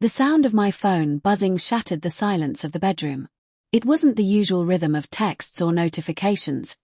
The sound of my phone buzzing shattered the silence of the bedroom. It wasn't the usual rhythm of texts or notifications.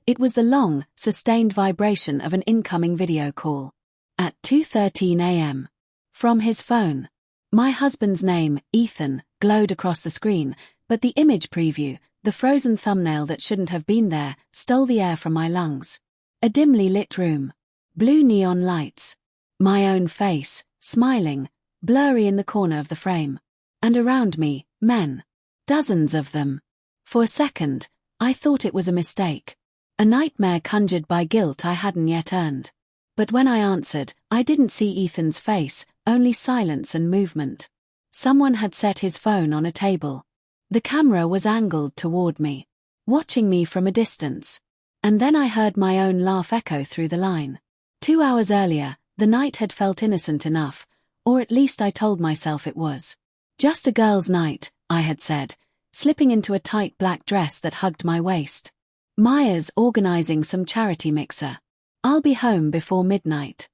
It was the long, sustained vibration of an incoming video call. At 2:13 a.m. From his phone. My husband's name, Ethan, glowed across the screen, but the image preview, the frozen thumbnail that shouldn't have been there, stole the air from my lungs. A dimly lit room. Blue neon lights. My own face, smiling, blurry in the corner of the frame. And around me, men. Dozens of them. For a second, I thought it was a mistake. A nightmare conjured by guilt I hadn't yet earned. But when I answered, I didn't see Ethan's face, only silence and movement. Someone had set his phone on a table. The camera was angled toward me, watching me from a distance. And then I heard my own laugh echo through the line. 2 hours earlier, the night had felt innocent enough, or at least I told myself it was. Just a girl's night, I had said, slipping into a tight black dress that hugged my waist. Maya's organizing some charity mixer. I'll be home before midnight.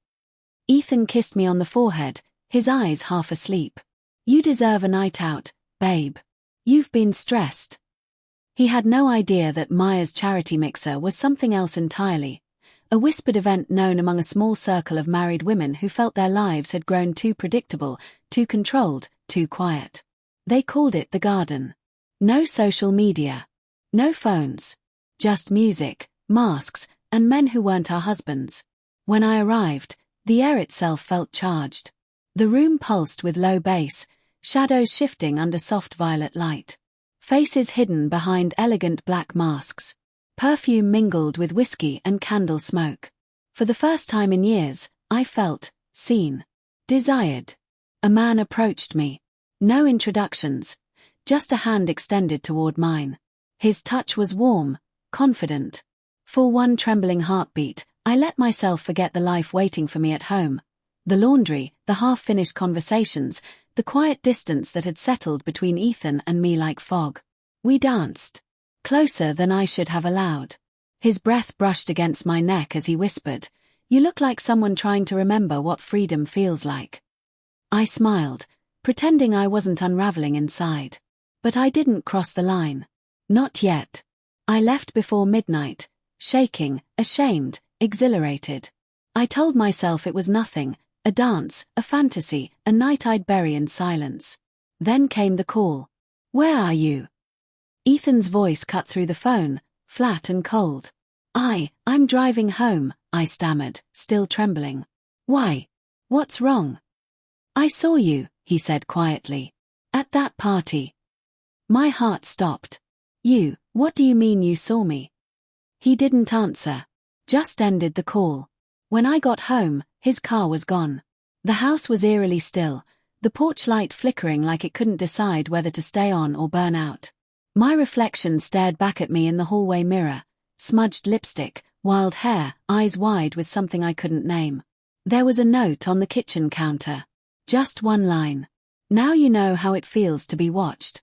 Ethan kissed me on the forehead, his eyes half asleep. You deserve a night out, babe. You've been stressed. He had no idea that Maya's charity mixer was something else entirely. A whispered event known among a small circle of married women who felt their lives had grown too predictable, too controlled, too quiet. They called it the garden. No social media. No phones. Just music, masks, and men who weren't our husbands. When I arrived, the air itself felt charged. The room pulsed with low bass, shadows shifting under soft violet light. Faces hidden behind elegant black masks. Perfume mingled with whiskey and candle smoke. For the first time in years, I felt seen. Desired. A man approached me. No introductions. Just a hand extended toward mine. His touch was warm, confident. For one trembling heartbeat, I let myself forget the life waiting for me at home. The laundry, the half-finished conversations, the quiet distance that had settled between Ethan and me like fog. We danced. Closer than I should have allowed. His breath brushed against my neck as he whispered, "You look like someone trying to remember what freedom feels like." I smiled, pretending I wasn't unraveling inside. But I didn't cross the line. Not yet. I left before midnight, shaking, ashamed, exhilarated. I told myself it was nothing, a dance, a fantasy, a night I'd bury in silence. Then came the call. "Where are you?" Ethan's voice cut through the phone, flat and cold. I'm driving home," I stammered, still trembling. "Why? What's wrong?" "I saw you," he said quietly. "At that party." My heart stopped. "You, what do you mean you saw me?" He didn't answer. Just ended the call. When I got home, his car was gone. The house was eerily still, the porch light flickering like it couldn't decide whether to stay on or burn out. My reflection stared back at me in the hallway mirror, smudged lipstick, wild hair, eyes wide with something I couldn't name. There was a note on the kitchen counter. Just one line. "Now you know how it feels to be watched."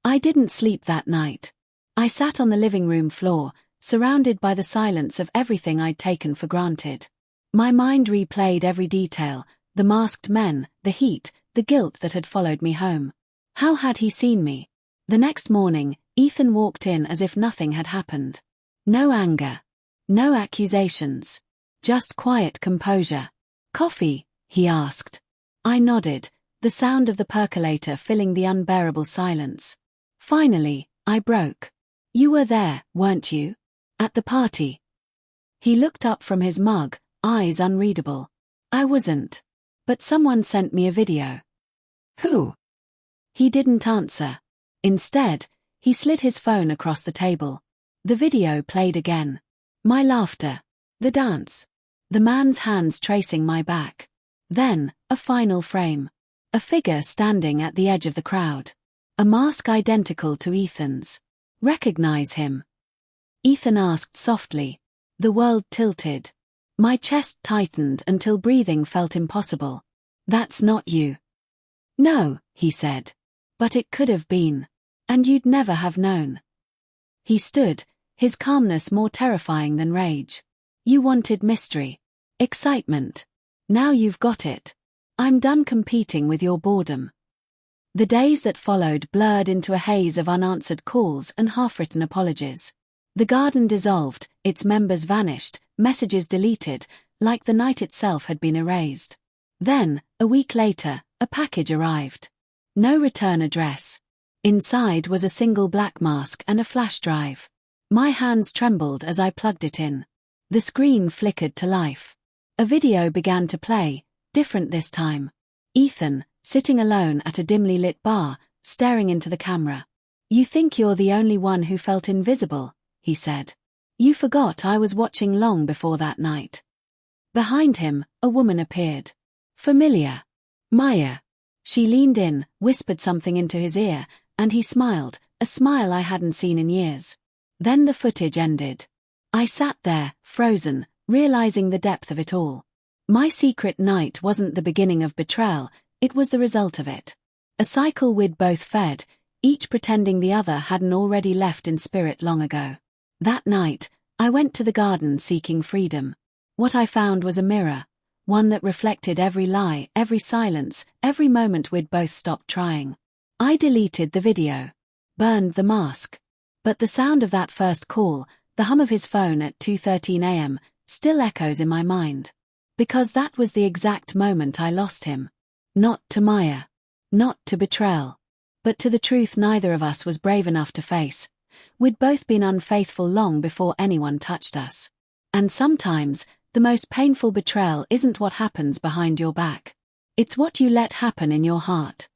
I didn't sleep that night. I sat on the living room floor, surrounded by the silence of everything I'd taken for granted. My mind replayed every detail, the masked men, the heat, the guilt that had followed me home. How had he seen me? The next morning, Ethan walked in as if nothing had happened. No anger. No accusations. Just quiet composure. "Coffee?" he asked. I nodded, the sound of the percolator filling the unbearable silence. Finally, I broke. "You were there, weren't you? At the party?" He looked up from his mug, eyes unreadable. "I wasn't. But someone sent me a video." "Who?" He didn't answer. Instead, he slid his phone across the table. The video played again. My laughter. The dance. The man's hands tracing my back. Then, a final frame. A figure standing at the edge of the crowd. A mask identical to Ethan's. "Recognize him?" Ethan asked softly. The world tilted. My chest tightened until breathing felt impossible. "That's not you." "No," he said. "But it could have been. And you'd never have known." He stood, his calmness more terrifying than rage. "You wanted mystery. Excitement. Now you've got it. I'm done competing with your boredom. The days that followed blurred into a haze of unanswered calls and half-written apologies. The garden dissolved, its members vanished, messages deleted, like the night itself had been erased. Then, a week later, a package arrived. No return address. Inside was a single black mask and a flash drive. My hands trembled as I plugged it in. The screen flickered to life. A video began to play, different this time. Ethan, sitting alone at a dimly lit bar, staring into the camera. "You think you're the only one who felt invisible," he said. "You forgot I was watching long before that night." Behind him, a woman appeared. Familiar. Maya. She leaned in, whispered something into his ear, and he smiled, a smile I hadn't seen in years. Then the footage ended. I sat there, frozen, realizing the depth of it all. My secret night wasn't the beginning of betrayal, it was the result of it. A cycle we'd both fed, each pretending the other hadn't already left in spirit long ago. That night, I went to the garden seeking freedom. What I found was a mirror, one that reflected every lie, every silence, every moment we'd both stopped trying. I deleted the video, burned the mask. But the sound of that first call, the hum of his phone at 2:13 a.m., still echoes in my mind. Because that was the exact moment I lost him. Not to Maya. Not to betrayal. But to the truth neither of us was brave enough to face. We'd both been unfaithful long before anyone touched us. And sometimes, the most painful betrayal isn't what happens behind your back. It's what you let happen in your heart.